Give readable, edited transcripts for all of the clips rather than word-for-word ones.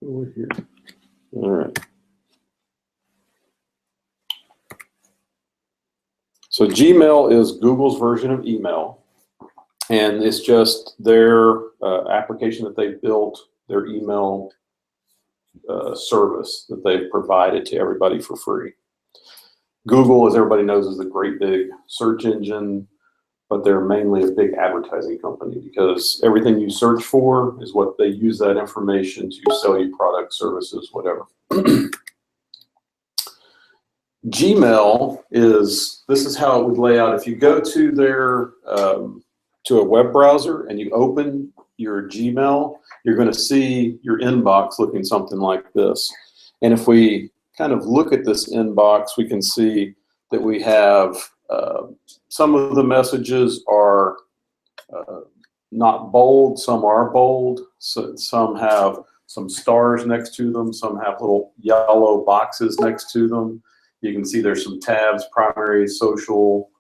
over here. All right. So Gmail is Google's version of email, and it's just their application that they've built, their email service that they've provided to everybody for free. Google, as everybody knows, is the great big search engine, but they're mainly a big advertising company because everything you search for is what they use that information to sell you products, services, whatever. Gmail this is how it would lay out. If you go to their, to a web browser and you open your Gmail, you're going to see your inbox looking something like this. And if we kind of look at this inbox, we can see that we have some of the messages are not bold, some are bold, so some have some stars next to them, some have little yellow boxes next to them. You can see there's some tabs, primary, social,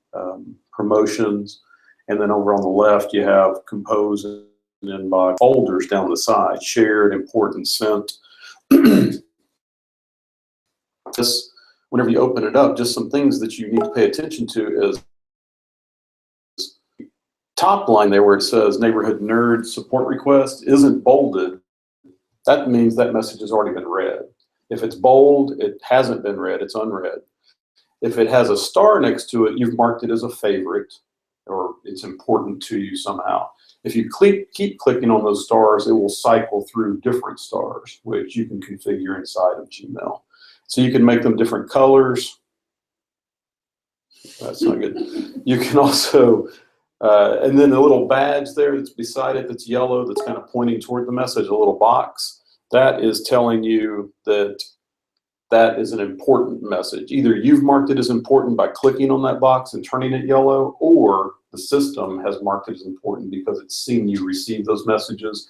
promotions, and then over on the left you have compose and inbox, folders down the side, shared, important, sent. Just whenever you open it up, just some things that you need to pay attention to is top line there where it says neighborhood nerd support request isn't bolded. That means that message has already been read. If it's bold, it hasn't been read, it's unread. If it has a star next to it, you've marked it as a favorite or it's important to you somehow. If you keep clicking on those stars, it will cycle through different stars, which you can configure inside of Gmail. So you can make them different colors. That's not good. You can also, and then the little badge there that's beside it that's yellow, that's kind of pointing toward the message, a little box, that is telling you that that is an important message. Either you've marked it as important by clicking on that box and turning it yellow, or the system has marked it as important because it's seen you receive those messages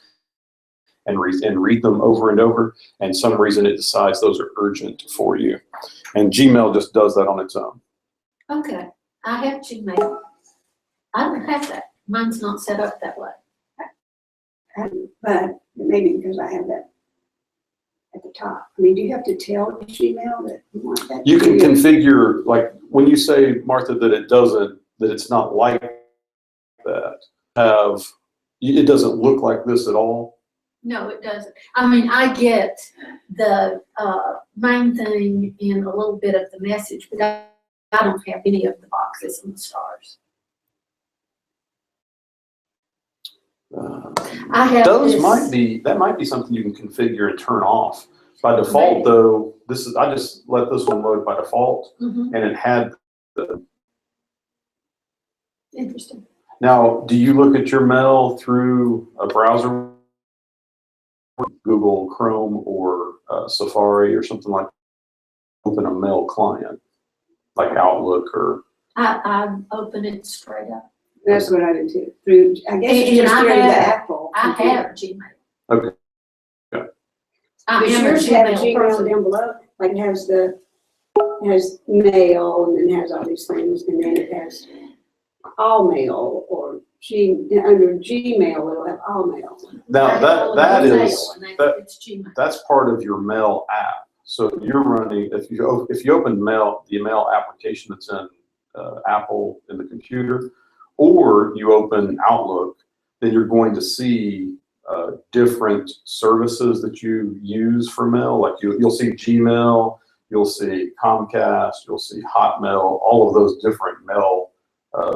and read them over and over, and some reason it decides those are urgent for you. And Gmail just does that on its own. Okay, I have Gmail. I don't have that. Mine's not set up that way. But maybe because I have that at the top. I mean, do you have to tell Gmail that you want that? You can configure, like when you say, Martha, that it doesn't, that it's not like that, it doesn't look like this at all. No, it doesn't. I mean, I get the main thing in a little bit of the message, but I don't have any of the boxes and the stars. I have Those this, that might be something you can configure and turn off. By default, though, I just let this one load by default, and it had the. Interesting. Now, do you look at your mail through a browser, Google Chrome or Safari or something like that? Open a mail client like Outlook or. I open it straight up. That's what I do too. Through, I guess it's just through the Apple. I have Gmail. Okay. I Does am a yours have Gmail Gmail person. down below? Like it has mail and then has all these things, and then it has all mail or under Gmail it'll have all mail. Now It's Gmail. that's part of your mail app. So you're running, if you open mail, the mail application that's in Apple in the computer, or you open Outlook, then you're going to see different services that you use for mail. Like you'll see Gmail, you'll see Comcast, you'll see Hotmail, all of those different mail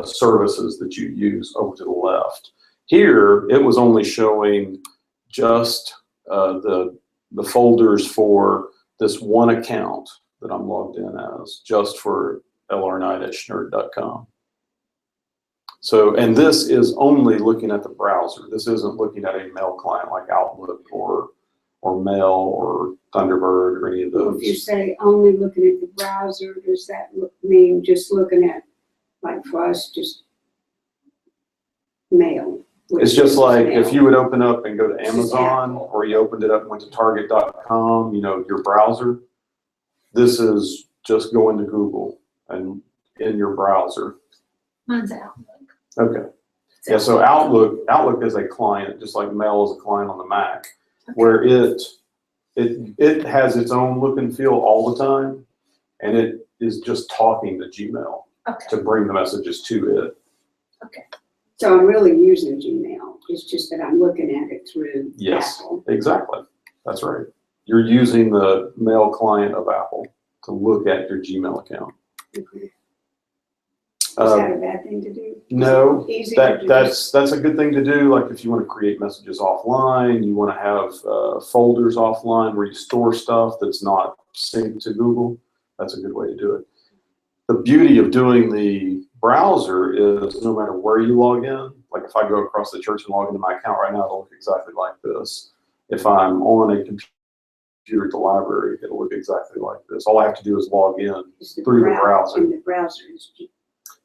services that you use over to the left. Here, it was only showing just the folders for this one account that I'm logged in as, just for lr9-nerd.com. So, and this is only looking at the browser. This isn't looking at a mail client like Outlook or Mail or Thunderbird or any of those. If you say only looking at the browser, does that mean just looking at, like for us, just mail? It's just like if you would open up and go to Amazon, or you opened it up and went to target.com, your browser, this is just going to Google and in your browser. Mine's Outlook. Okay. Yeah, so Outlook is a client, just like Mail is a client on the Mac, where it it has its own look and feel all the time, and it is just talking to Gmail Okay, to bring the messages to it. So I'm really using Gmail. It's just that I'm looking at it through Yes. Apple. Exactly. That's right. You're using the mail client of Apple to look at your Gmail account. Okay. Is Uh, that a bad thing to do? no, Easier to just- that's a good thing to do. Like if you want to create messages offline, you want to have folders offline where you store stuff that's not synced to Google. That's a good way to do it. The beauty of doing the browser is no matter where you log in, like if I go across the church and log into my account right now, it'll look exactly like this. If I'm on a computer at the library, it'll look exactly like this. All I have to do is log in Is through the browser. And the browser is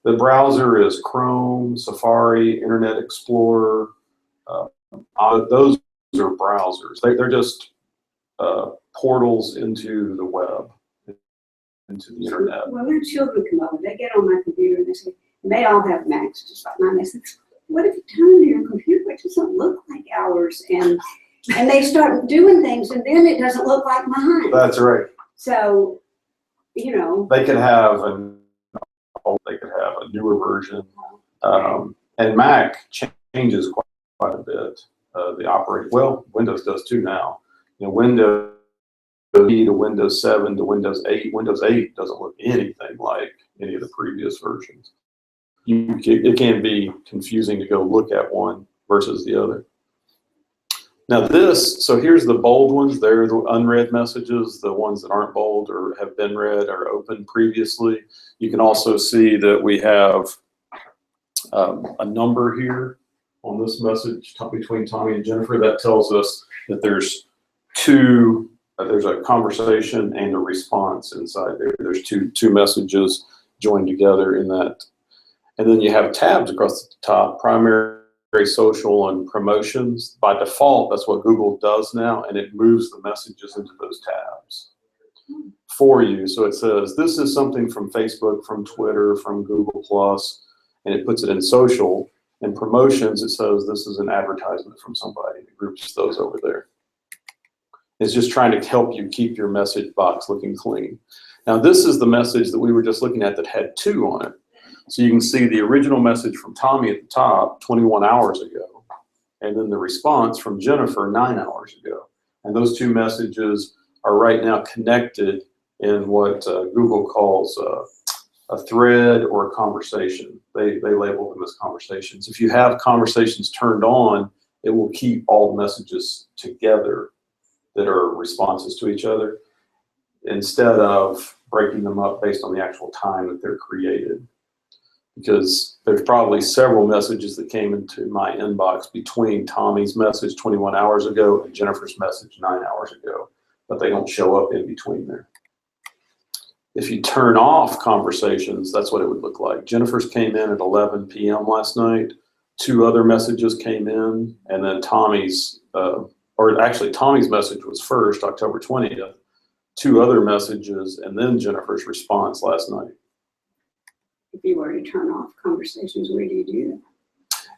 The browser is Chrome, Safari, Internet Explorer. Those are browsers. They're just portals into the web, into the internet. Well, when children come over, they get on my computer and they say, and they all have Macs just like mine. They say, what if you turn on your computer? It doesn't look like ours. And they start doing things and then it doesn't look like mine. That's right. So, you know. They could have a newer version. And Mac changes quite a bit. The operating, well, Windows does too now. You know, Windows to Windows 7 to Windows 8. Windows 8 doesn't look anything like any of the previous versions. It can be confusing to go look at one versus the other. Now so here's the bold ones. They're the unread messages. The ones that aren't bold or have been read or opened previously. You can also see that we have a number here on this message between Tommy and Jennifer. That tells us that there's there's a conversation and a response inside there. There's two messages joined together in that. And then you have tabs across the top, primary, social, and promotions. By default, that's what Google does now, and it moves the messages into those tabs for you. So it says, this is something from Facebook, from Twitter, from Google+, and it puts it in social. And promotions, it says this is an advertisement from somebody. It groups those over there. It's just trying to help you keep your message box looking clean. Now, this is the message that we were just looking at that had 2 on it. So you can see the original message from Tommy at the top 21 hours ago, and then the response from Jennifer 9 hours ago. And those 2 messages are right now connected in what Google calls a thread or a conversation. They label them as conversations. If you have conversations turned on, it will keep all the messages together that are responses to each other instead of breaking them up based on the actual time that they're created. Because there's probably several messages that came into my inbox between Tommy's message 21 hours ago and Jennifer's message 9 hours ago, but they don't show up in between there. If you turn off conversations, that's what it would look like. Jennifer's came in at 11 p.m. last night. 2 other messages came in, and then Tommy's, or actually Tommy's message was first, October 20th. 2 other messages, and then Jennifer's response last night. If you were to turn off conversations, where do you do that?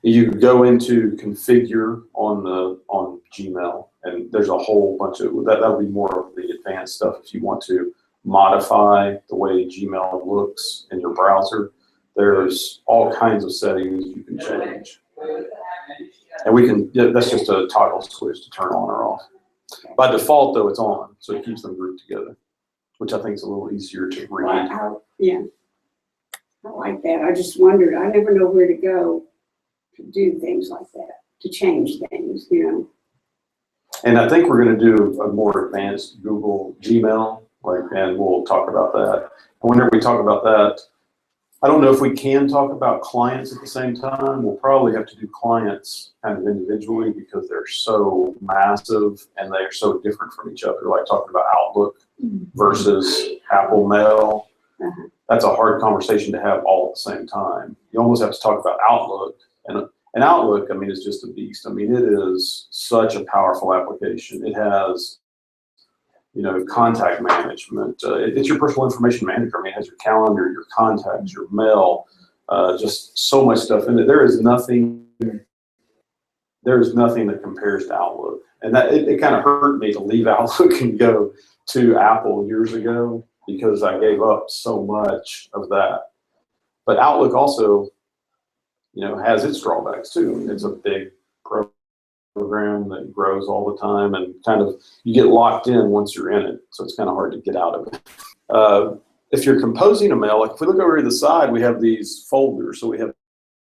You go into configure on Gmail, and there's a whole bunch of that'll be more of the advanced stuff if you want to modify the way Gmail looks in your browser. There's all kinds of settings you can change, and that's just a toggle switch to turn on or off. By default, though, it's on, so it keeps them grouped together, which I think is a little easier to read. Yeah. I like that. I just wondered. I never know where to go to do things like that, to change things, you know. And I think we're going to do a more advanced Google Gmail, and we'll talk about that. And whenever we talk about that, I don't know if we can talk about clients at the same time. We'll probably have to do clients kind of individually because they're so massive and they're so different from each other. Like talking about Outlook versus Apple Mail. That's a hard conversation to have all at the same time. You almost have to talk about Outlook. And Outlook, I mean, is just a beast. I mean, it is such a powerful application. It has, contact management. It's your personal information manager. I mean, it has your calendar, your contacts, your mail, just so much stuff in it. There is nothing that compares to Outlook. And that it kind of hurt me to leave Outlook and go to Apple years ago because I gave up so much of that. But Outlook also, has its drawbacks too. It's a big program that grows all the time, and kind of you get locked in once you're in it. So it's kind of hard to get out of it. If you're composing a mail, like if we look over to the side, we have these folders. So we have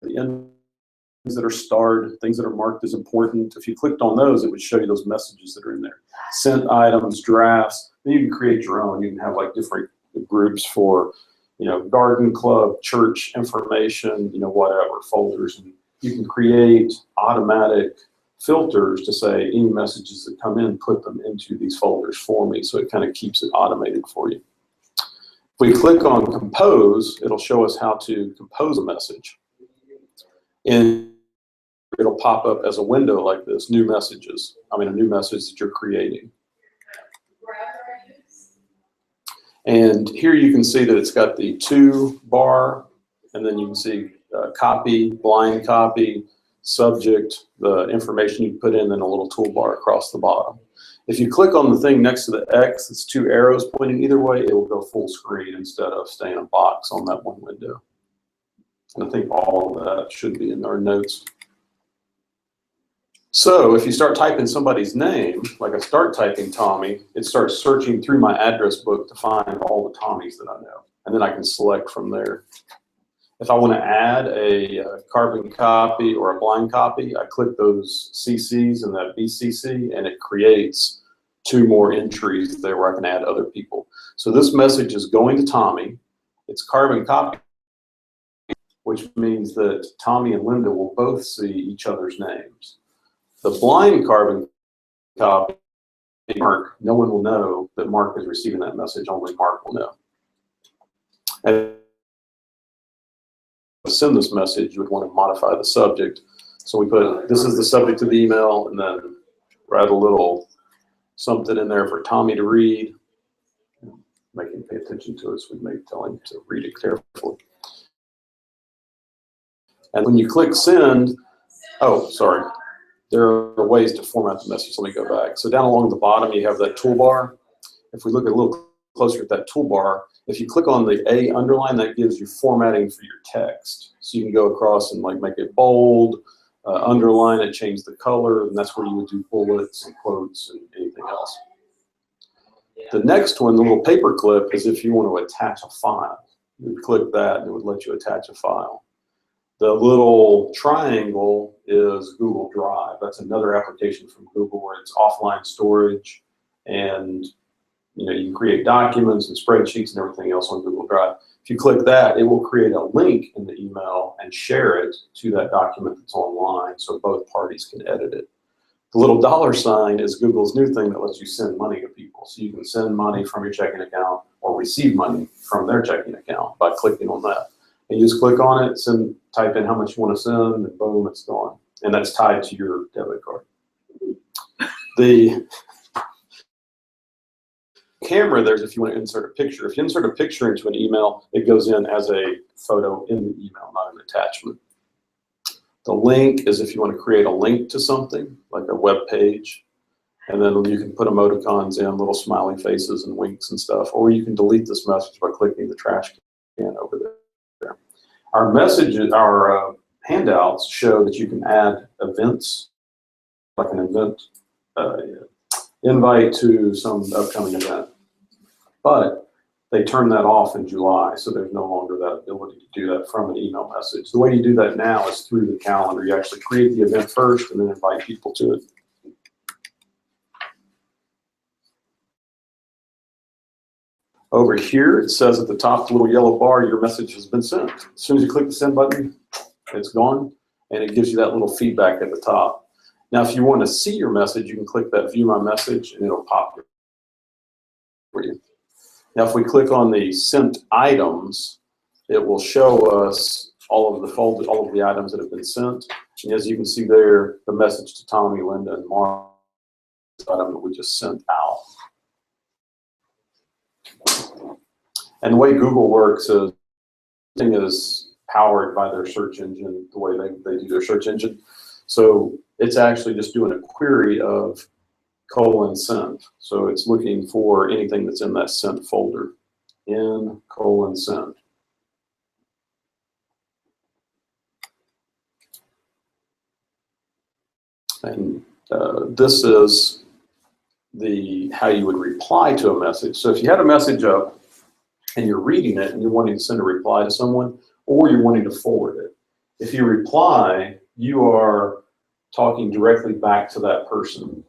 the ends that are starred, things that are marked as important. If you clicked on those, it would show you those messages that are in there. Sent items, drafts. Then you can create your own. You can have like different groups for, garden club, church information, whatever, folders. And you can create automatic filters to say any messages that come in, put them into these folders for me. So it kind of keeps it automated for you. If we click on compose, it'll show us how to compose a message. And it'll pop up as a window like this, new messages. A new message that you're creating. And here you can see that it's got the to bar, and then you can see copy, blind copy, subject, the information you put in, and a little toolbar across the bottom. If you click on the thing next to the X, it's two arrows pointing either way, it will go full screen instead of staying a box on that one window. And I think all of that should be in our notes. So if you start typing somebody's name, like I start typing Tommy, it starts searching through my address book to find all the Tommies that I know. And then I can select from there. If I want to add a carbon copy or a blind copy, I click those CCs and that BCC, and it creates two more entries there where I can add other people. So this message is going to Tommy. It's carbon copy, which means that Tommy and Linda will both see each other's names. The blind carbon copy, Mark, no one will know that Mark is receiving that message, only Mark will know. And to send this message, you would want to modify the subject. So we put, this is the subject of the email, and then write a little something in there for Tommy to read. Make him pay attention to it, so we may tell him to read it carefully. And when you click send, oh, sorry. There are ways to format the message. Let me go back. So down along the bottom, you have that toolbar. If we look a little closer at that toolbar, if you click on the A underline, that gives you formatting for your text. So you can go across and like make it bold, underline it, change the color, and that's where you would do bullets and quotes and anything else. The next one, the little paper clip, is if you want to attach a file. You would click that and it would let you attach a file. The little triangle is Google Drive. That's another application from Google where it's offline storage, and you can create documents and spreadsheets and everything else on Google Drive. If you click that, it will create a link in the email and share it to that document that's online so both parties can edit it. The little $ is Google's new thing that lets you send money to people. So you can send money from your checking account or receive money from their checking account by clicking on that. And you just click on it, type in how much you want to send, and boom, it's gone. And that's tied to your debit card. The camera, there's if you want to insert a picture. If you insert a picture into an email, it goes in as a photo in the email, not an attachment. The link is if you want to create a link to something, like a web page. And then you can put emoticons in, little smiley faces and winks and stuff. Or you can delete this message by clicking the trash can over there. Our messages, our handouts show that you can add events, like an event invite to some upcoming event. But they turn that off in July, so there's no longer that ability to do that from an email message. The way you do that now is through the calendar. You actually create the event first and then invite people to it. Over here, it says at the top, the little yellow bar, your message has been sent. As soon as you click the send button, it's gone, and it gives you that little feedback at the top. Now, if you want to see your message, you can click that view my message, and it'll pop for you. Now, if we click on the sent items, it will show us all of the items that have been sent. And as you can see there, the message to Tommy, Linda, and Mark, item that we just sent out. And the way Google works is everything is powered by their search engine, the way they do their search engine. So it's actually just doing a query of sent. So it's looking for anything that's in that sent folder. Sent. And this is how you would reply to a message. So if you had a message up and you're reading it and you're wanting to send a reply to someone, or you're wanting to forward it, if you reply, you are talking directly back to that person.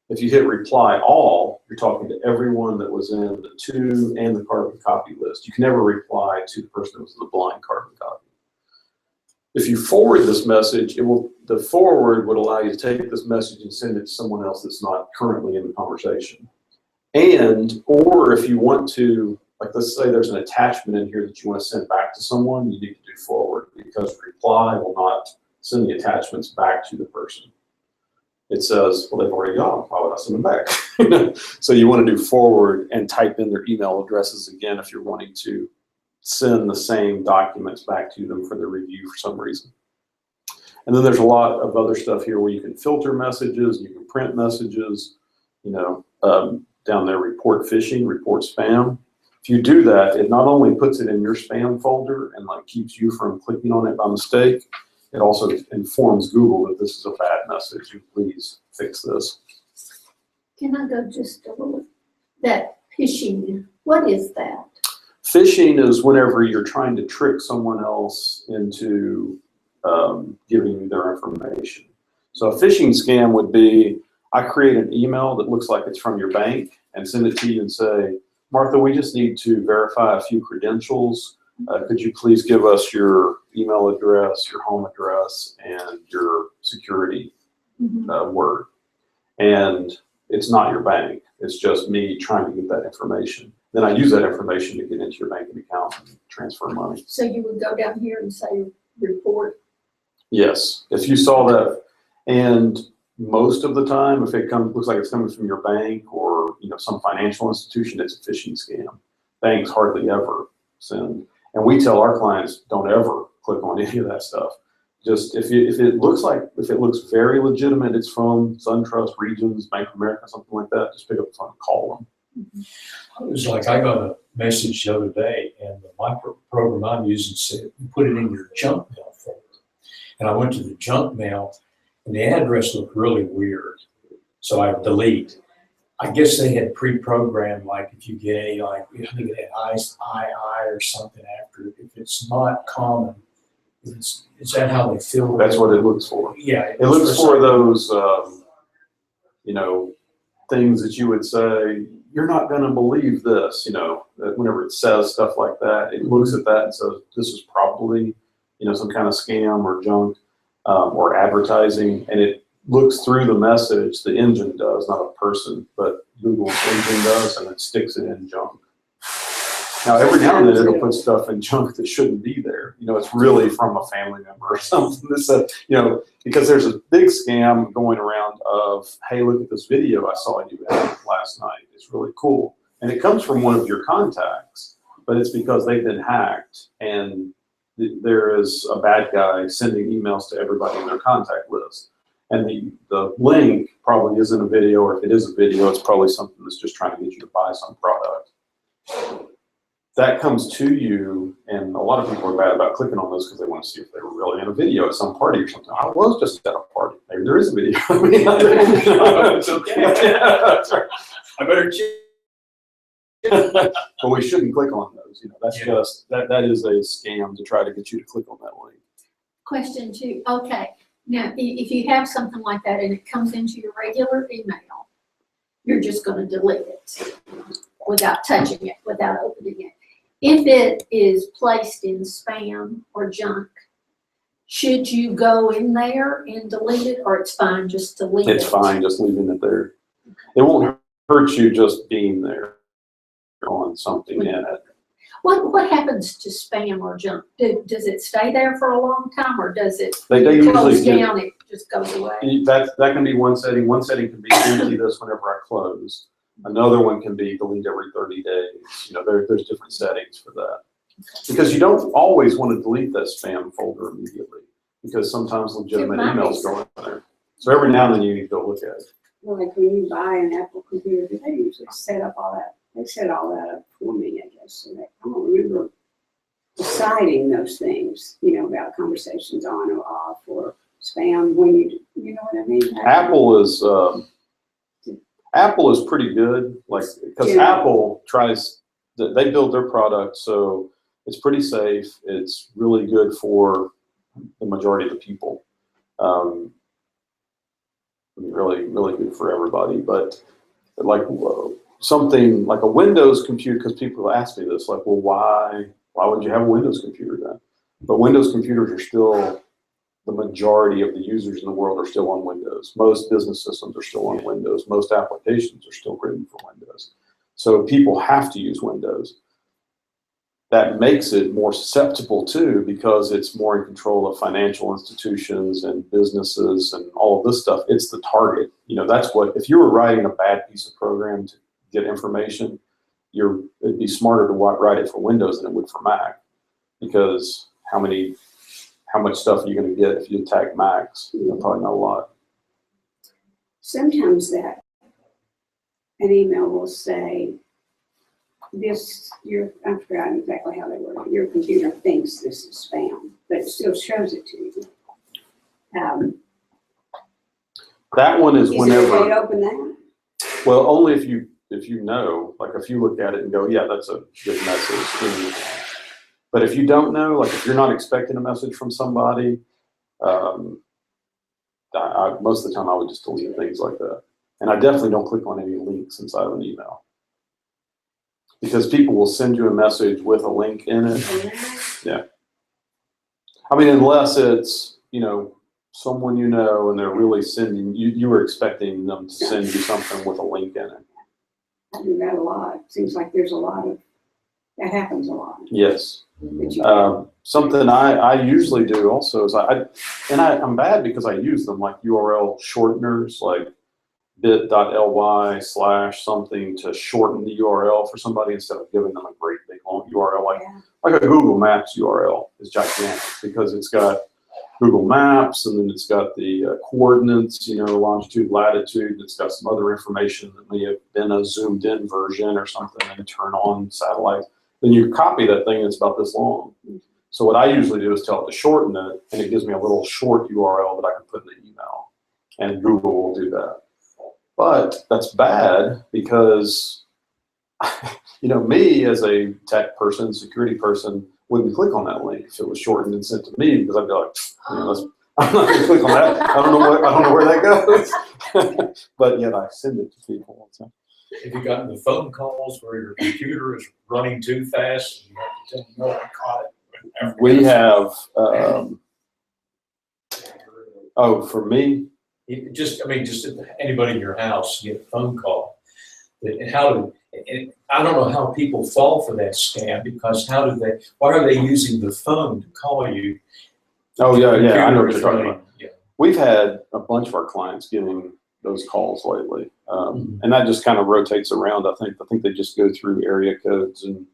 If you hit reply all, you're talking to everyone that was in the to and the carbon copy list. You can never reply to the person that was in the blind carbon copy. If you forward this message, the forward would allow you to take this message and send it to someone else that's not currently in the conversation. Or if you want to, like let's say there's an attachment in here that you want to send back to someone, you need to do forward, because reply will not send the attachments back to the person. It says, well, they've already gone. Why would I send them back? So you want to do forward and type in their email addresses again if you're wanting to send the same documents back to them for their review for some reason. And then there's a lot of other stuff here where you can filter messages, you can print messages, down there, report phishing, report spam. If you do that, it not only puts it in your spam folder and like keeps you from clicking on it by mistake, it also informs Google that this is a bad message. You please fix this. Can I go just a little? That phishing, what is that? Phishing is whenever you're trying to trick someone else into giving you their information. So a phishing scam would be, I create an email that looks like it's from your bank and send it to you and say, Martha, we just need to verify a few credentials. Could you please give us your email address, your home address, and your security word? And it's not your bank. It's just me trying to get that information. Then I use that information to get into your banking account and transfer money. So you would go down here and say report? Yes, if you saw that. And most of the time, if it looks like it's coming from your bank or some financial institution, it's a phishing scam. Banks hardly ever send. And we tell our clients, don't ever click on any of that stuff. Just if it looks very legitimate, it's from SunTrust, Regions, Bank of America, something like that, just pick up the phone and call them. It was like I got a message the other day, and my program I'm using said, you put it in your junk mail folder. And I went to the junk mail, and the address looked really weird. So I delete. I guess they had pre-programmed, like if you get I think it had II or something after it. If it's not common, is that how they filter? That's what it looks for. Yeah. It looks for those, things that you would say, you're not going to believe this, whenever it says stuff like that, it looks at that and says, this is probably, some kind of scam or junk or advertising. And it looks through the message, the engine does, not a person, but Google's engine does, and it sticks it in junk. Now, every now and then it'll put stuff in junk that shouldn't be there. It's really from a family member or something. Because there's a big scam going around of, hey, look at this video I saw you in last night. It's really cool. And it comes from one of your contacts, but it's because they've been hacked and there is a bad guy sending emails to everybody in their contact list. And the link probably isn't a video, or if it is a video, it's probably something that's just trying to get you to buy some product. That comes to you, and a lot of people are bad about clicking on those because they want to see if they were really in a video at some party or something. I was just at a party. Maybe there is a video. It's okay. That's right. I better check. But we shouldn't click on those. That's just that is a scam to try to get you to click on that link. Question 2. Okay. Now, if you have something like that and it comes into your regular email, you're just going to delete it without touching it, without opening it. If it is placed in spam or junk, should you go in there and delete it, or it's fine just to leave it? It's fine just leaving it there. It won't hurt you just being there on something in it. What happens to spam or junk? Does it stay there for a long time, or does it They close usually down, it just goes away? That can be one setting. One setting can be empty this whenever I close. Another one can be delete every 30 days. There's different settings for that. Because you don't always want to delete that spam folder immediately, because sometimes legitimate emails go in there. So every now and then you need to go look at it. Well, like when you buy an Apple computer, do they usually set up all that? They set all that up for me, I guess. So that, I don't remember deciding those things, you know, about conversations on or off or spam when you know what I mean? Apple is pretty good, like, because Yeah. Apple tries, they build their product, so it's pretty safe. It's really good for the majority of the people. Really, really good for everybody. But like something like a Windows computer, because people ask me this, like, well, why would you have a Windows computer then? But Windows computers are still, the majority of the users in the world are still on Windows. Most business systems are still on Windows. Most applications are still written for Windows. So people have to use Windows. That makes it more susceptible too, because it's more in control of financial institutions and businesses and all of this stuff. It's the target. You know, that's what, if you were writing a bad piece of program to get information, it'd be smarter to write it for Windows than it would for Mac, because how much stuff are you going to get if you attack Macs? You know, probably not a lot. Sometimes that an email will say, I forgot exactly how they word it. Your computer thinks this is spam, but it still shows it to you. That one is Is it whenever. okay to open that? Well, only if you know, like if you look at it and go, yeah, that's a good message. But if you don't know, like if you're not expecting a message from somebody, most of the time I would just delete things like that. And I definitely don't click on any links inside of an email, because people will send you a message with a link in it. Yeah. I mean, unless it's, you know, someone you know and they're really sending, you were expecting them to send you something with a link in it. I do that a lot. Seems like there's a lot of, that happens a lot. Yes. That you Something I usually do also is I'm bad because I use them, like URL shorteners, like bit.ly/something to shorten the URL for somebody instead of giving them a great big long URL. Like a Google Maps URL is gigantic because it's got Google Maps and then it's got the coordinates, you know, longitude, latitude, and it's got some other information that may have been a zoomed in version or something and turn on satellite. Then you copy that thing and it's about this long. So what I usually do is tell it to shorten it, and it gives me a little short URL that I can put in the email, and Google will do that. But that's bad because, you know, me as a tech person, security person, wouldn't click on that link if it was shortened and sent to me, because I'd be like, you know, I'm not going to click on that. I don't know where that goes. But yet I send it to people all the time. Have you gotten the phone calls where your computer is running too fast and you have to tell them, no, I caught it? We have, for me, Just anybody in your house get a phone call. And I don't know how people fall for that scam, because why are they using the phone to call you? oh yeah, I know what Computer you're is talking running. about. Yeah. We've had a bunch of our clients getting those calls lately, and that just kind of rotates around. I think they just go through area codes and,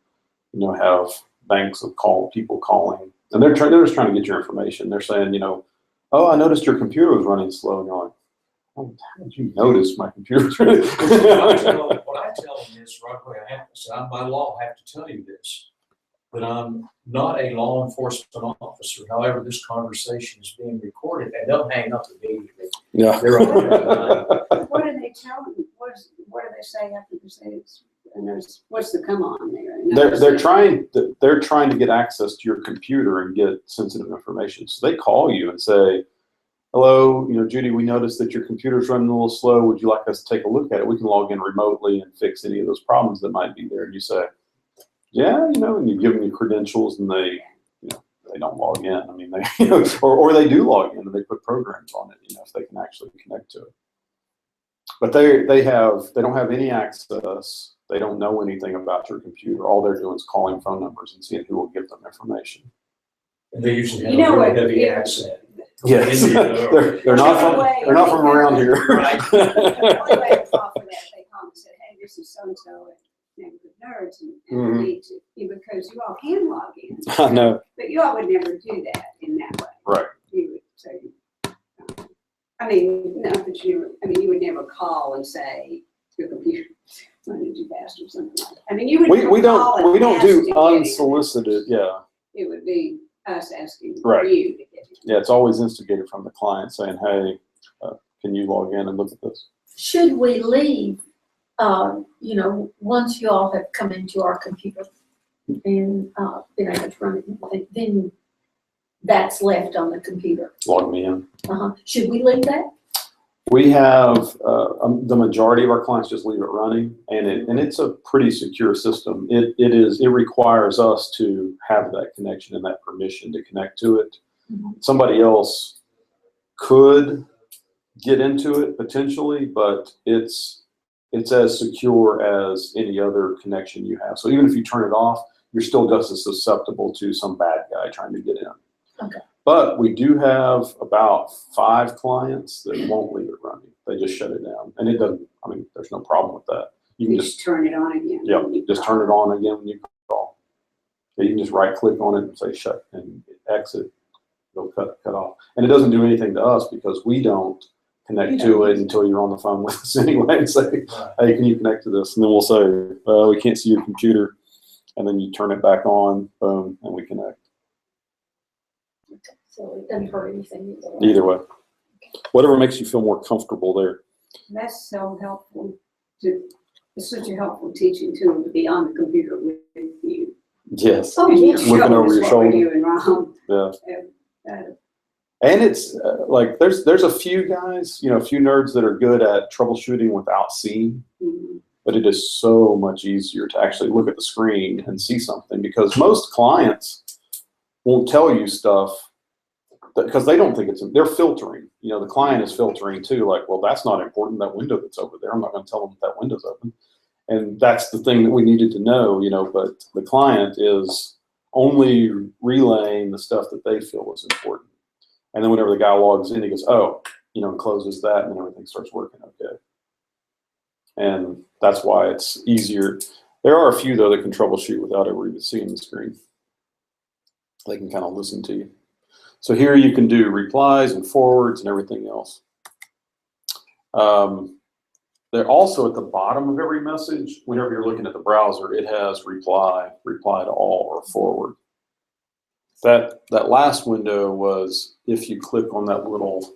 you know, have banks of people calling, and they're just trying to get your information. They're saying, you know, oh, I noticed your computer was running slow, and you're like, oh, how did you notice my computer was running? What I tell them is right away, by law, I have to tell you this, but I'm not a law enforcement officer. However, this conversation is being recorded, and they'll hang up immediately. Yeah. They're on their line. what do they tell them? What do they say after they say it's? And what's the come on there? They're trying to get access to your computer and get sensitive information. So they call you and say, hello, you know, Judy, we noticed that your computer's running a little slow. Would you like us to take a look at it? We can log in remotely and fix any of those problems that might be there. And you say, yeah, you know, and you give them your credentials, and they don't log in. I mean, they, you know, or they do log in and they put programs on it, you know, if they can actually connect to it. But they don't have any access. They don't know anything about your computer. All they're doing is calling phone numbers and seeing who will give them information. And they usually have You know a what? really heavy accent. Yes, they're not from around here. Right. The only way to call for that, they call and say, hey, this is so-and-so at Neighborhood Nerds, and we need to, because you all can log in. I know. But you all would never do that in that way. Right. You would say, I mean, not that you, I mean, you would never call and say, your computer running too fast or something like that. I mean, you would never We call don't and ask do to get it. unsolicited, yeah. It would be us asking Right. you to get it. Yeah, it's always instigated from the client saying, hey, can you log in and look at this? Should we leave, you know, once you all have come into our computer and been able to run it, then that's left on the computer? Log me in. Should we leave that? We have, the majority of our clients just leave it running, and it's a pretty secure system. It requires us to have that connection and that permission to connect to it. Somebody else could get into it potentially, but it's as secure as any other connection you have. So even if you turn it off, you're still just as susceptible to some bad guy trying to get in. Okay. But we do have about 5 clients that won't leave it running. They just shut it down. And it doesn't, I mean, there's no problem with that. You can You just, turn it on again. yeah, when you just call. turn it on again when you call. Yeah, you can just right click on it and say shut and exit. It'll cut off. And it doesn't do anything to us because we don't connect to it until you're on the phone with us anyway and say, hey, can you connect to this? And then we'll say, we can't see your computer. And then you turn it back on, boom, and we connect. So it doesn't hurt anything either way. Either way. Whatever makes you feel more comfortable there. That's so helpful. It's such a helpful teaching tool to be on the computer with you. Yes. Oh, yeah. Looking over your What we're shoulder. doing wrong. Yeah. Uh, And it's like there's a few guys, a few nerds that are good at troubleshooting without seeing, but it is so much easier to actually look at the screen and see something because most clients won't tell you stuff because they don't think they're filtering. The client is filtering too, like, well, that's not important, that window that's over there. I'm not going to tell them that window's open. And that's the thing that we needed to know, but the client is only relaying the stuff that they feel is important. And then whenever the guy logs in, he goes, and closes that, and then everything starts working okay. And that's why it's easier. There are a few, though, that can troubleshoot without ever even seeing the screen. They can kind of listen to you. So here you can do replies and forwards and everything else. They're also at the bottom of every message. Whenever you're looking at the browser, it has reply to all, or forward. That last window was if you click on that little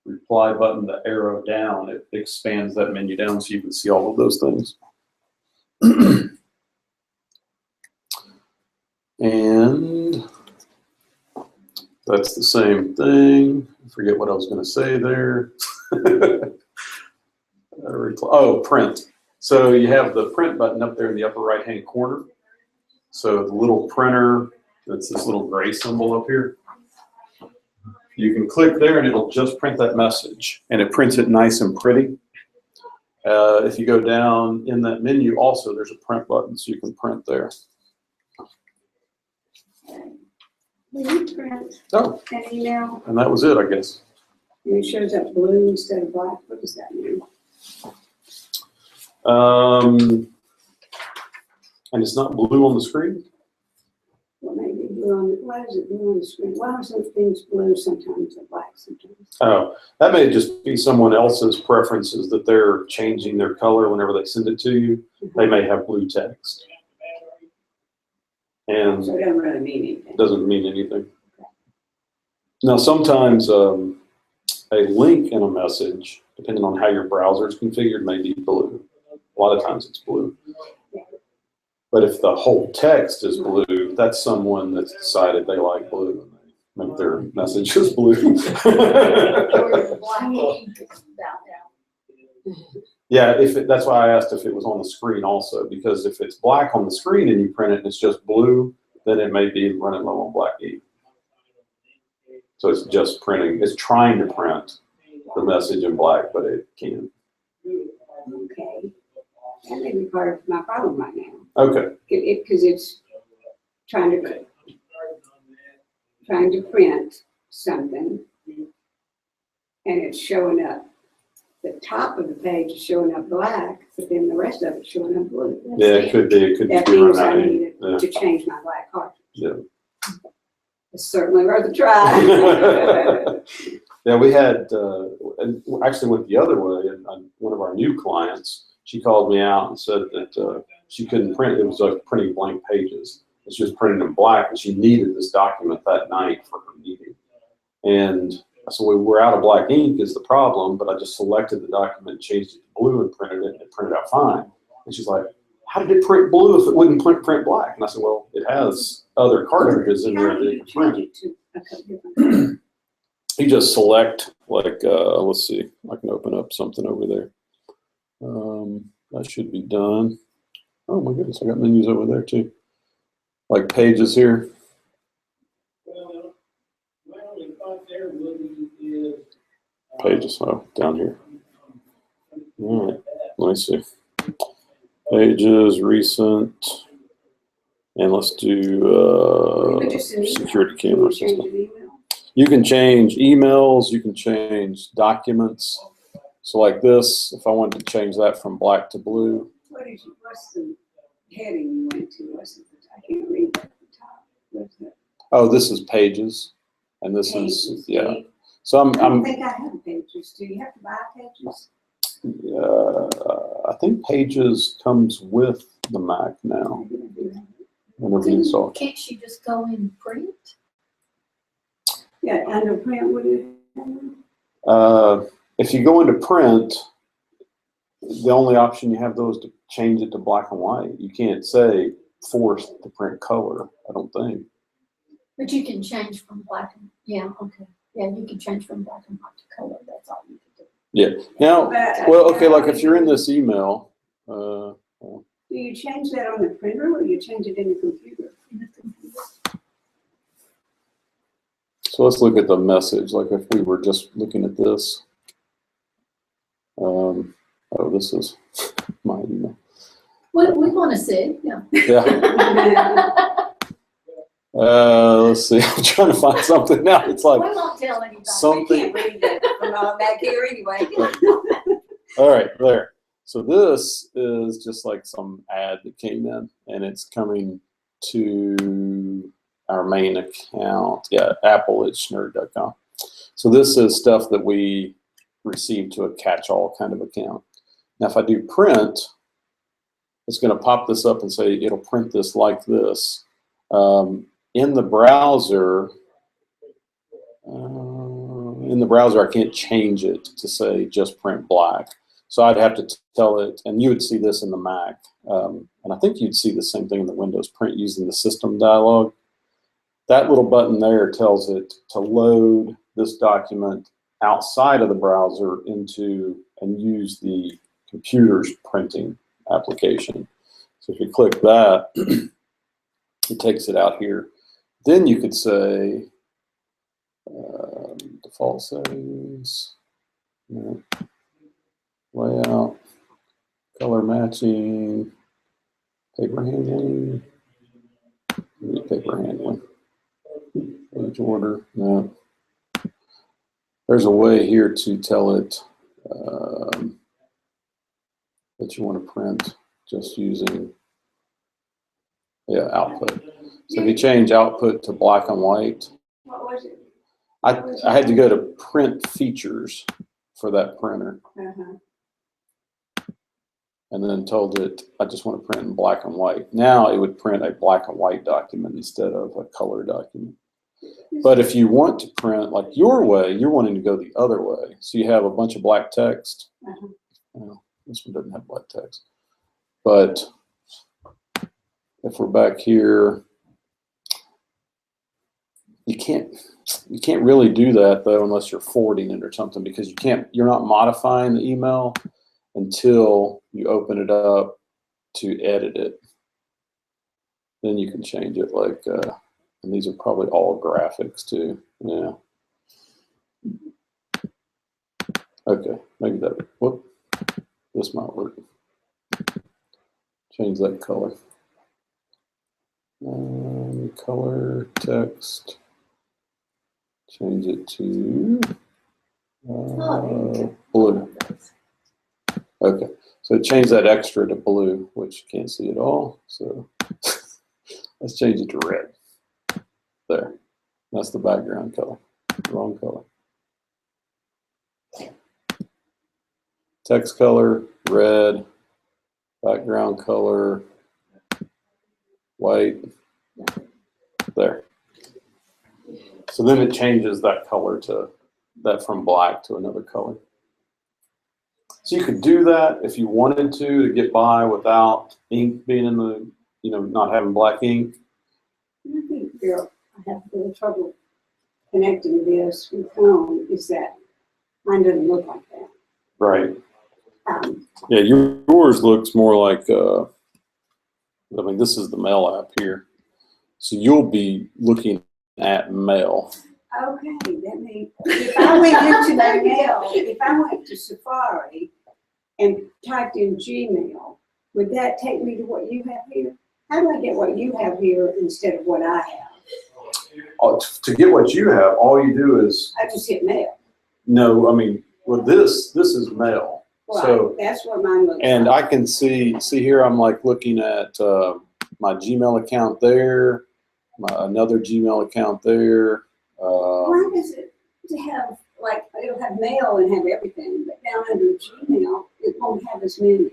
reply button, the arrow down, it expands that menu down so you can see all of those things. And that's the same thing. I forget what I was going to say there. Print. So you have the print button up there in the upper right-hand corner. So the little printer, that's this little gray symbol up here. You can click there and it'll just print that message, and it prints it nice and pretty. If you go down in that menu also, there's a print button, so you can print there. When you print Oh, an email, and that was it, I guess. and it shows up blue instead of black, what does that mean? And it's not blue on the screen? Well, maybe blue on, why is it blue on the screen? Why are some things blue sometimes or black sometimes? Oh, that may just be someone else's preferences that they're changing their color whenever they send it to you. They may have blue text. And So it doesn't really mean anything. doesn't mean anything. Now, sometimes a link in a message, depending on how your browser is configured, may be blue. A lot of times it's blue. But if the whole text is blue, that's someone that's decided they like blue and they make their messages blue. Or the black ink is about out. Yeah, that's why I asked if it was on the screen also, because if it's black on the screen and you print it and it's just blue, then it may be running low on black ink. So it's just printing, it's trying to print the message in black, but it can't. Okay. That may be part of my problem right now. Okay. Because it's trying to print something, and it's showing up. The top of the page is showing up black, but then the rest of it's showing up blue. Yeah, it could be. It could That just be means I running out of need ink. Yeah. to change my black cartridge. Yeah. It's certainly worth a try. Yeah, we had, and actually went the other way, and one of our new clients, she called me out and said that she couldn't print, it was like printing blank pages. And she was printing in black, and she needed this document that night for her meeting. And so we were out of black ink is the problem, but I just selected the document, changed it to blue and printed it, and it printed out fine. And she's like, how did it print blue if it wouldn't print black? And I said, well, it has other cartridges in there that it can print. Change it to a couple different. You just select, like, let's see, I can open up something over there. That should be done. Oh my goodness, I got menus over there too. Like pages here. Pages, oh, down here. All right, let me see. Pages, recent, and let's do security camera system. You can change emails, you can change documents. So like this, if I wanted to change that from black to blue. What's the heading you went to? I can't read that at the top. What's that? Oh, this is pages, and this is, yeah. So I don't think I have pages. Do you have to buy pages? I think Pages comes with the Mac now. Whenever you install it. Can't she just go in print? Yeah, under print, would it? If you go into print, the only option you have though is to change it to black and white. You can't say force to print color, I don't think. But you can change from black and, yeah, okay. Yeah, you can change from black and white to color, that's all you can do. Yeah. Now, well, okay, like if you're in this email, Do you change that on the printer or you change it in the computer? In the computer. so let's look at the message. Like if we were just looking at this. Oh, this is my email. We want to see, yeah. Yeah. Let's see. I'm trying to find something now. It's We like won't tell anybody. something. We can't read that from all back here anyway. All right, there. So this is just like some ad that came in, and it's coming to our main account. Yeah, apple@schnurd.com. So this is stuff that we receive to a catch-all kind of account. Now, if I do print, it's going to pop this up and say it'll print this like this. In the browser, I can't change it to say just print black. So I'd have to tell it, and you would see this in the Mac, and I think you'd see the same thing in the Windows print using the system dialog. That little button there tells it to load this document outside of the browser into and use the computer's printing application. So if you click that, it takes it out here. Then you could say default settings, layout, color matching, paper handling, page order. No. There's a way here to tell it that you want to print just using output. So if you change output to black and white, What was it? I had to go to print features for that printer and then told it I just want to print in black and white. Now it would print a black and white document instead of a color document. But if you want to print like your way, you're wanting to go the other way. So you have a bunch of black text. This one doesn't have black text. But if we're back here, you can't really do that though unless you're forwarding it or something, because you're not modifying the email until you open it up to edit it. Then you can change it like and these are probably all graphics too. Yeah. Okay, maybe that, whoop, this might work. Change that color. Color, text, change it to blue. Okay, so change that extra to blue, which you can't see at all. So let's change it to red. There, that's the background color, wrong color. text color, red, background color, white, there. So then it changes that color to that from black to another color. So you could do that if you wanted to get by without ink being in the, not having black ink. I think, Bill, I have a little trouble connecting this with Chrome is that mine doesn't look like that. Right. Yeah, yours looks more like, this is the mail app here. So you'll be looking at mail. Okay, that means, if I went into my mail, if I went to Safari and typed in Gmail, would that take me to what you have here? How do I get what you have here instead of what I have? To get what you have, all you do is, I just hit mail. no, well, this is mail. Right, So, that's what mine looks and like. I can see here, I'm like looking at my Gmail account there, another Gmail account there. Why does it have, like, it'll have mail and have everything, but down under Gmail, it won't have as many.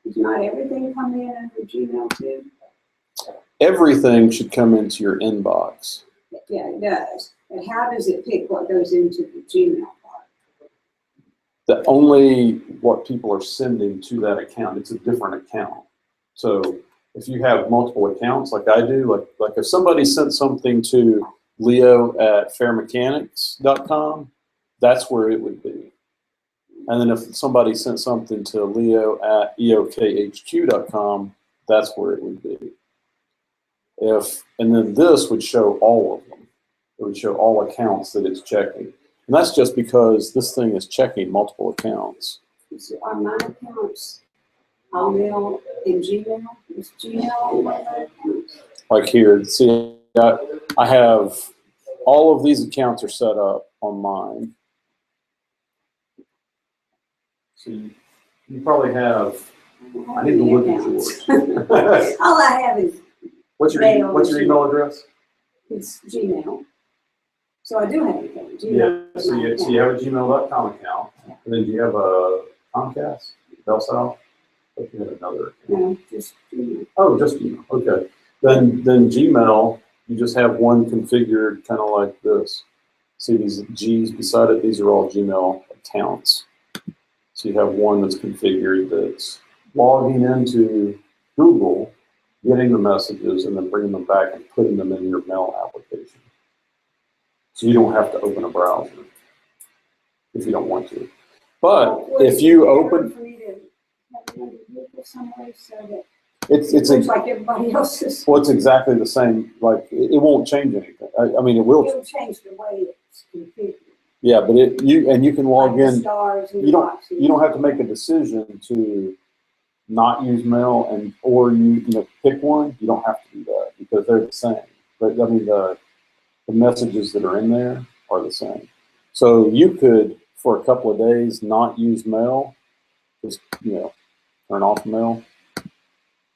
Does not everything come in under Gmail too? Everything should come into your inbox. Yeah, it does. But how does it pick what goes into the Gmail part? That only what people are sending to that account. It's a different account. So if you have multiple accounts like I do, like if somebody sent something to leo@fairmechanics.com, that's where it would be. And then if somebody sent something to leo@eokhq.com, that's where it would be. And then this would show all of them. It would show all accounts that it's checking. And that's just because this thing is checking multiple accounts. So are my accounts all mail in Gmail? Is Gmail one of my accounts? Like here, see, I have all of these accounts are set up on mine. So you probably have, I need to look at yours. All I have is What's your email address? it's Gmail. So I do have it. Yeah, so you have a gmail.com account, and then do you have a Comcast, BellSouth? I think you have another. No, just Gmail. Oh, just Gmail, okay. Then Gmail, you just have one configured kind of like this. See these G's beside it? These are all Gmail accounts. So you have one that's configured that's logging into Google, getting the messages, and then bringing them back and putting them in your mail application. So you don't have to open a browser if you don't want to. But if you open, For me to have it under Google somewhere so that it's it looks like everybody else's. well, it's exactly the same. Like it won't change anything. I mean, it will. It'll change the way it's configured. Yeah, but you can log Like the in. stars and You don't boxes. you don't have to make a decision to not use mail or pick one. You don't have to do that because they're the same. But I mean the messages that are in there are the same. So you could, for a couple of days, not use mail, just, turn off mail,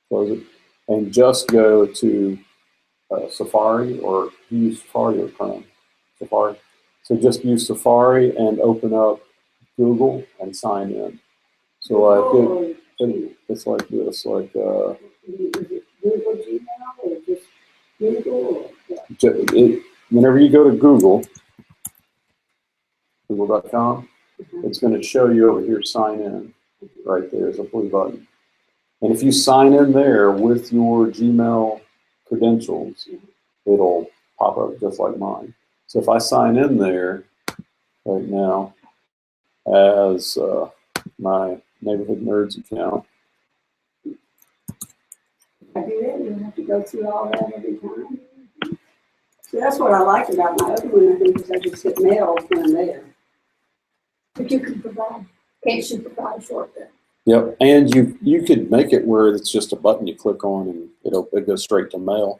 close it, and just go to Safari, or use Safari or Chrome. Safari. So just use Safari and open up Google and sign in. So it's like this, like, Is it Google Gmail or just Google or what? whenever you go to Google, google.com, it's going to show you over here, sign in, right there. There's a blue button. And if you sign in there with your Gmail credentials, it'll pop up just like mine. So if I sign in there right now as my Neighborhood Nerds account. I do that, you don't have to go through all that every time. So that's what I like about my other one, I think, is I just hit mail when I'm there. But you can provide, can't you provide a shortcut? Yep, and you could make it where it's just a button you click on and it goes straight to mail.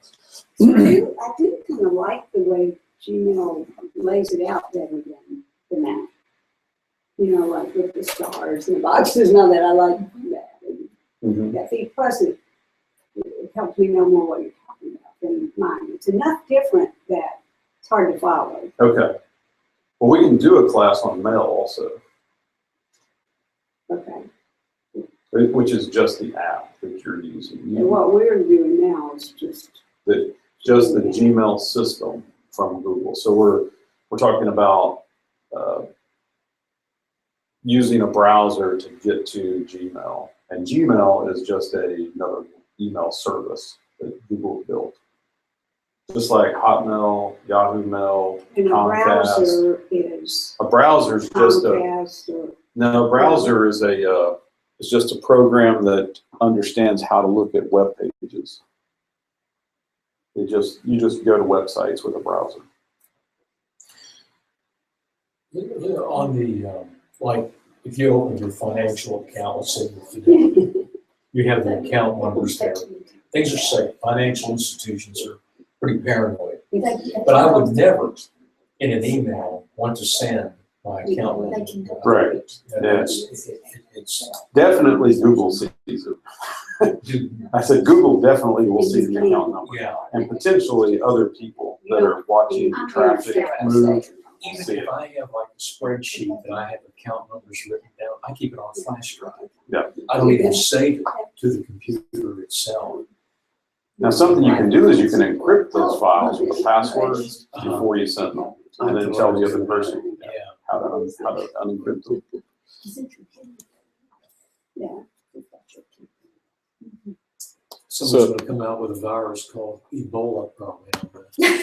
So I do kind of like the way Gmail lays it out better than the Mac. Like with the stars and the boxes and all that, I like that. Mm-hmm. That feed, plus it helps me know more what you're talking about than mine. It's enough different that it's hard to follow. Okay. Well, we can do a class on mail also. Okay. which is just the app that you're using. And what we're doing now is just, Just the Gmail system from Google. So we're talking about using a browser to get to Gmail. And Gmail is just another email service that Google built. Just like Hotmail, Yahoo Mail, and a Comcast. browser is A browser is just Comcast or, no, a browser is it's just a program that understands how to look at web pages. You just go to websites with a browser. On the, like, if you open your financial account, let's say with Fidelity, you have the account numbers there. Things are safe. Financial institutions are pretty paranoid. But I would never, in an email, want to send my account number. Right. Yeah. Yeah. It's Definitely Google sees it. I said Google definitely will see the account number. yeah. And potentially other people that are watching the traffic move. Even if I have like a spreadsheet that I have account numbers written down, I keep it on a flash drive. Yeah. I don't even save it to the computer itself. Now, something you can do is you can encrypt those files with a password before you send them, and then tell the other person Yeah. how to unencrypt them. yeah. Someone's gonna come out with a virus called Ebola probably.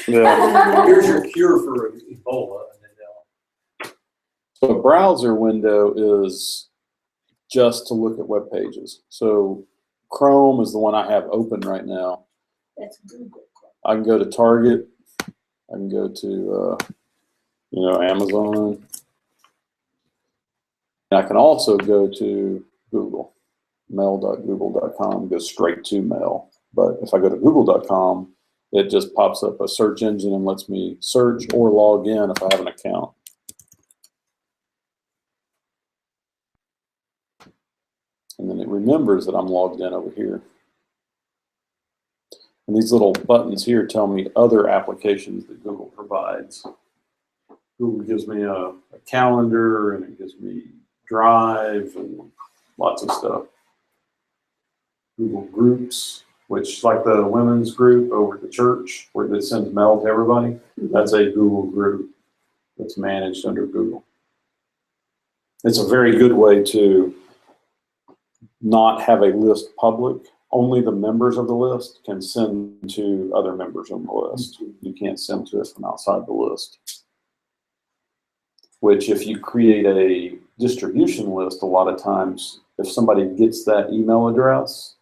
Yeah. Here's your cure for Ebola, and then they'll. So a browser window is just to look at web pages. So Chrome is the one I have open right now. That's Google. I can go to Target. I can go to, Amazon. And I can also go to Google, mail.google.com, go straight to mail. But if I go to google.com, it just pops up a search engine and lets me search or log in if I have an account. And then it remembers that I'm logged in over here. And these little buttons here tell me other applications that Google provides. Google gives me a calendar, and it gives me Drive and lots of stuff. Google Groups, which like the women's group over at the church where it sends mail to everybody, that's a Google group that's managed under Google. It's a very good way to not have a list public. Only the members of the list can send to other members on the list. You can't send to it from outside the list. Which if you create a distribution list, a lot of times, if somebody gets that email address,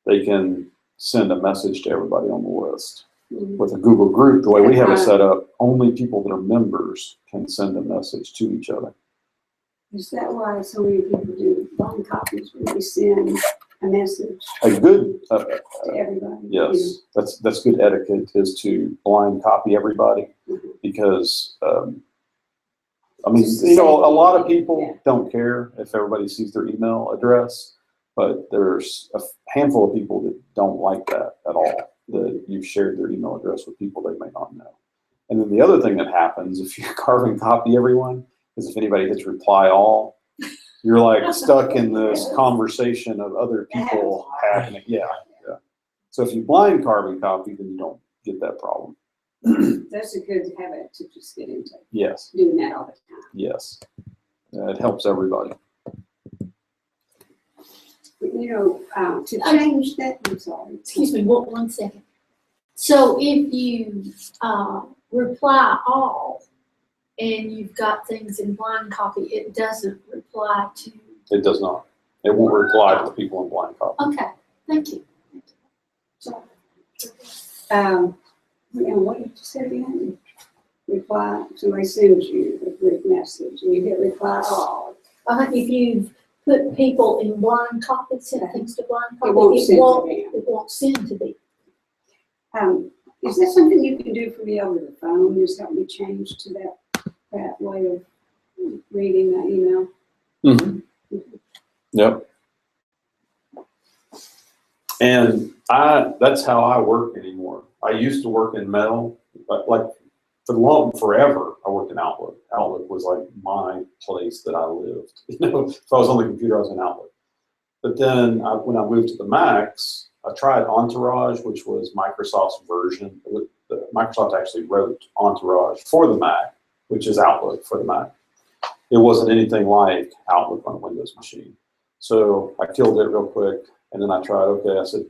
they can send a message to everybody on the list. With a Google group, the way we have it set up, only people that are members can send a message to each other. Is that why so many people do phone copies when they send a message A good, to everybody? yes, that's good etiquette, is to blind copy everybody, because, a lot of people don't care if everybody sees their email address, but there's a handful of people that don't like that at all, that you've shared their email address with people they may not know. And then the other thing that happens if you carbon copy everyone is if anybody hits reply all, you're like stuck in this conversation of other people having it. Yeah. So if you blind carbon copy, then you don't get that problem. That's a good habit to just get into, Yes, doing that all the time. yes. It helps everybody. But, to change that, I'm sorry. Excuse me, one second. So if you reply all and you've got things in blind copy, it doesn't reply to. It does not. It won't reply to the people in blind copy. Okay, thank you. And what did you say again? Reply, somebody sends you a group message and you hit reply all. If you've put people in blind copy, sent things to blind copy, It won't send to them. it won't send to them. Is that something you can do for me over the phone? Just help me change to that way of reading that email? Mm-hmm. Yep. And that's how I work anymore. I used to work in mail, but like forever, I worked in Outlook. Outlook was like my place that I lived. You know, if I was on the computer, I was in Outlook. But then when I moved to the Macs, I tried Entourage, which was Microsoft's version. Microsoft actually wrote Entourage for the Mac, which is Outlook for the Mac. It wasn't anything like Outlook on a Windows machine. So I killed it real quick, and then I tried, okay, I said,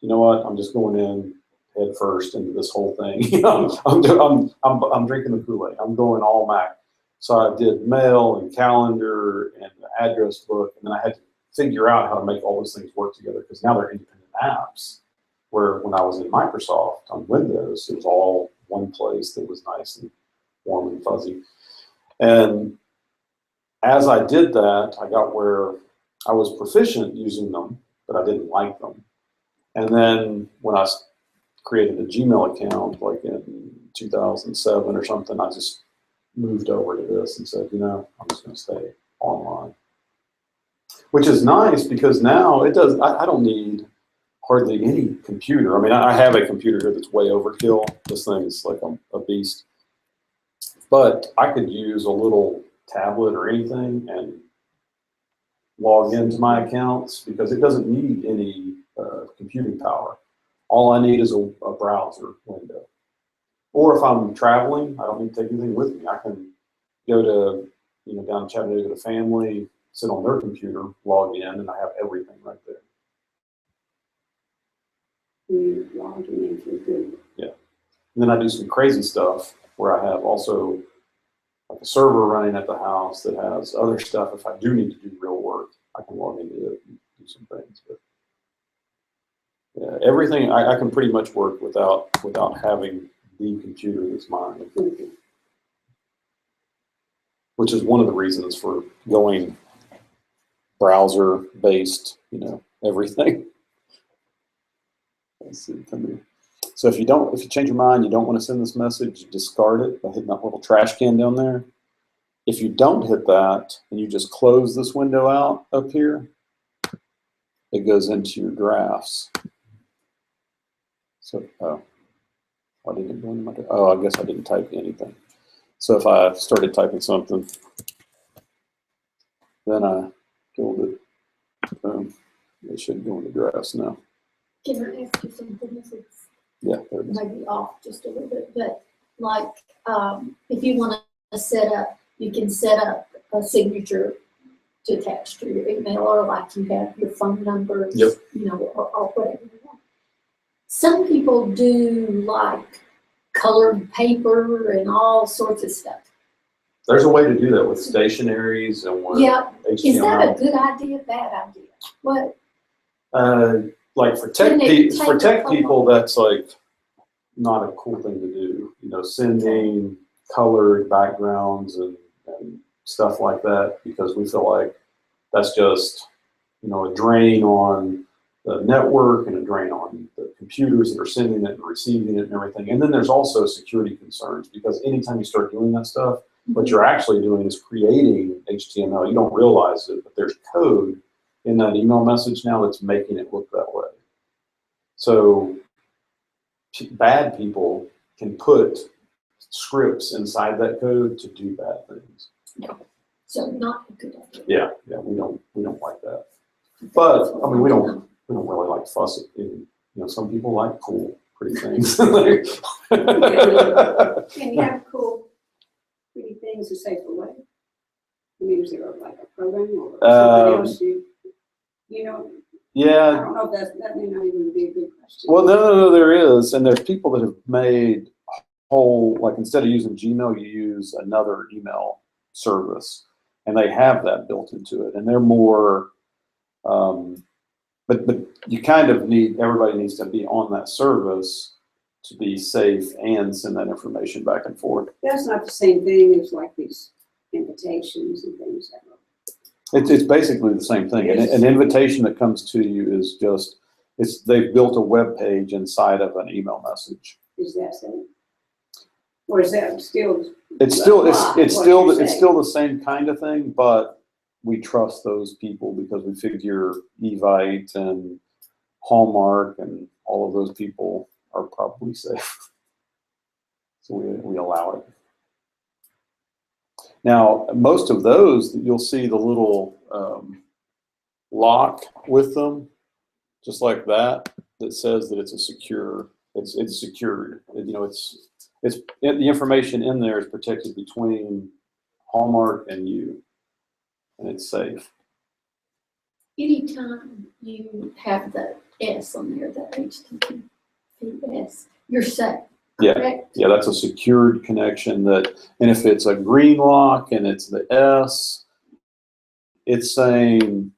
you know what, I'm just going in head first into this whole thing. You know, I'm drinking the Kool-Aid. I'm going all Mac. So I did mail and calendar and the address book, and then I had to figure out how to make all those things work together because now they're independent apps. Where when I was in Microsoft on Windows, it was all one place that was nice and warm and fuzzy. And as I did that, I got where I was proficient using them, but I didn't like them. And then when I created a Gmail account, like in 2007 or something, I just moved over to this and said, you know, I'm just going to stay online. Which is nice because now it does, I don't need hardly any computer. I mean, I have a computer here that's way overkill. This thing is like a beast. But I could use a little tablet or anything and log into my accounts because it doesn't need any computing power. All I need is a browser window. Or if I'm traveling, I don't need to take anything with me. I can go to, you know, down in Chattanooga to family, sit on their computer, log in, and I have everything right there. You logging in through Google. Yeah. And then I do some crazy stuff where I have also like a server running at the house that has other stuff. If I do need to do real work, I can log into it and do some things. But yeah, everything I can pretty much work without having the computer that's mine. Which is one of the reasons for going browser based, you know, everything. Let's see, come here. So if you change your mind, you don't want to send this message, you discard it by hitting that little trash can down there. If you don't hit that and you just close this window out up here, it goes into your drafts. So, why didn't it go into my draft? Oh, I guess I didn't type anything. So if I started typing something, then I killed it. It should go into drafts now. Can I ask you something? This is Yeah, there it is. maybe off just a little bit, but like, if you want to set up, you can set up a signature to attach to your email, or like you have your phone number, Yep. you know, or whatever you want. Some people do like colored paper and all sorts of stuff. There's a way to do that with stationaries and with Yeah, HTML. is that a good idea, bad idea? What? Like for Can tech, they for take tech a people, that's like not a cool thing to do. You know, sending colored backgrounds and stuff like that, because we feel like that's just, you know, a drain on the network and a drain on the computers that are sending it and receiving it and everything. And then there's also security concerns, because anytime you start doing that stuff, what you're actually doing is creating HTML. You don't realize it, but there's code in that email message now that's making it look that way. So bad people can put scripts inside that code to do bad things. So not a good idea. Yeah, we don't like that. But I mean, we don't really like fuss it. You know, some people like cool, pretty things. Can you have cool, pretty things to say for what? I mean, is there like a program or something else you know? I Yeah. don't know if that may not even be a good question. Well, no, there is, and there's people that have made whole, like instead of using Gmail, you use another email service, and they have that built into it, and they're more. But you kind of need, everybody needs to be on that service to be safe and send that information back and forth. That's not the same thing as like these invitations and things that are. It's basically the same thing. An invitation that comes to you is just, they've built a web page inside of an email message. Is that so? Or is that still? It's still the same kind of thing, but we trust those people because we figure Evite and Hallmark and all of those people are probably safe. So we allow it. Now, most of those, you'll see the little lock with them, just like that, that says that it's a secure, it's secured. You know, the information in there is protected between Hallmark and you, and it's safe. Anytime you have the S on there, the HTTPS, you're safe, Yeah. correct? Yeah, that's a secured connection and if it's a green lock and it's the S, it's saying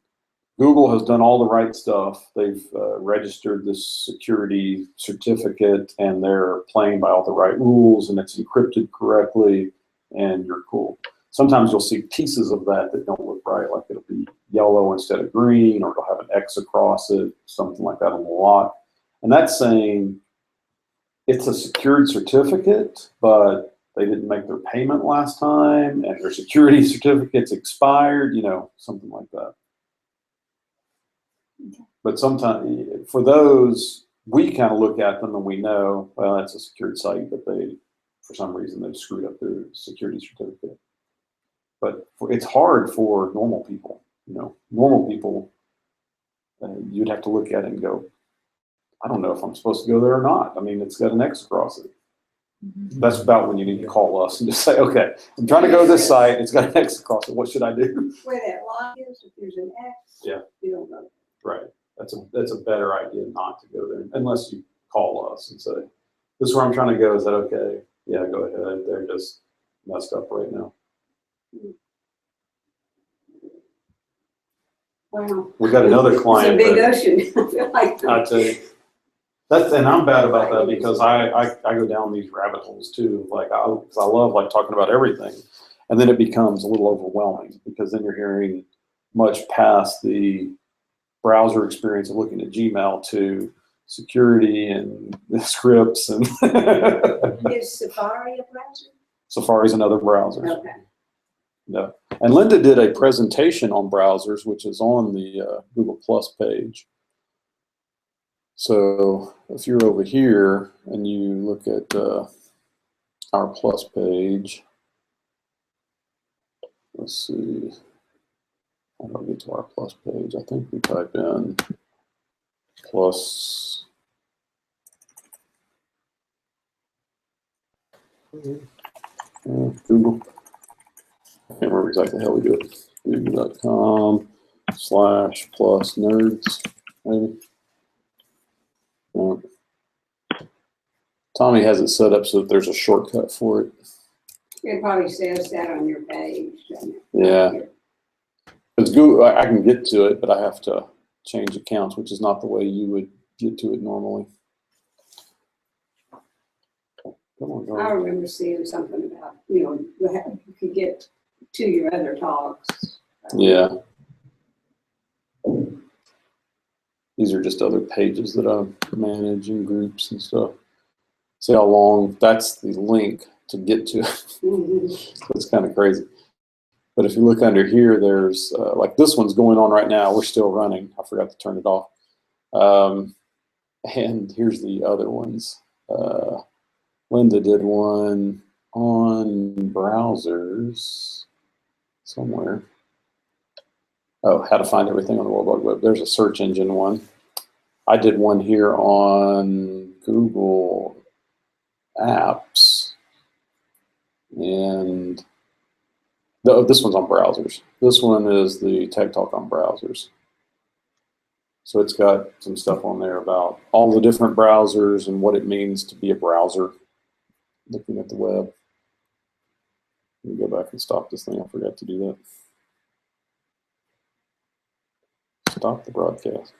Google has done all the right stuff. They've registered this security certificate and they're playing by all the right rules and it's encrypted correctly and you're cool. Sometimes you'll see pieces of that don't look right, like it'll be yellow instead of green, or it'll have an X across it, something like that on the lock. And that's saying it's a secured certificate, but they didn't make their payment last time and their security certificate's expired, you know, something like that. But sometimes for those, we kind of look at them and we know, well, that's a secured site, but for some reason, they've screwed up their security certificate. But it's hard for normal people, you know. Normal people, you'd have to look at it and go, I don't know if I'm supposed to go there or not. I mean, it's got an X across it. Mm-hmm. That's about when you need to call us and just say, okay, I'm trying to go to this site. It's got an X across it. What should I do? Where that lock is, if there's an X, Yeah. you don't know. Right. That's a better idea not to go there unless you call us and say, this is where I'm trying to go. Is that okay? Yeah, go ahead. They're just messed up right now. Wow. We got another client. It's a big ocean. I feel like. I tell you, and I'm bad about that because I go down these rabbit holes too. Like because I love like talking about everything, and then it becomes a little overwhelming because then you're hearing much past the browser experience of looking at Gmail to security and the scripts and. Is Safari a browser? Safari's another browser. Okay. No. And Linda did a presentation on browsers, which is on the Google Plus page. So if you're over here and you look at our Plus page, let's see, how do I get to our Plus page? I think we type in Plus. Google. I can't remember exactly how we do it. Google.com/plus-nerds, maybe. Tommy has it set up so that there's a shortcut for it. It probably says that on your page, doesn't it? Yeah. Because Google, I can get to it, but I have to change accounts, which is not the way you would get to it normally. Come on, I John. remember seeing something about, you could get to your other talks. Yeah. These are just other pages that I manage in groups and stuff. See how long, that's the link to get to it. It's kind of crazy. But if you look under here, there's, like this one's going on right now. We're still running. I forgot to turn it off. And here's the other ones. Linda did one on browsers somewhere. Oh, how to find everything on the World Wide Web. There's a search engine one. I did one here on Google Apps. And this one's on browsers. This one is the Tech Talk on browsers. So it's got some stuff on there about all the different browsers and what it means to be a browser looking at the web. Let me go back and stop this thing. I forgot to do that. Stop the broadcast.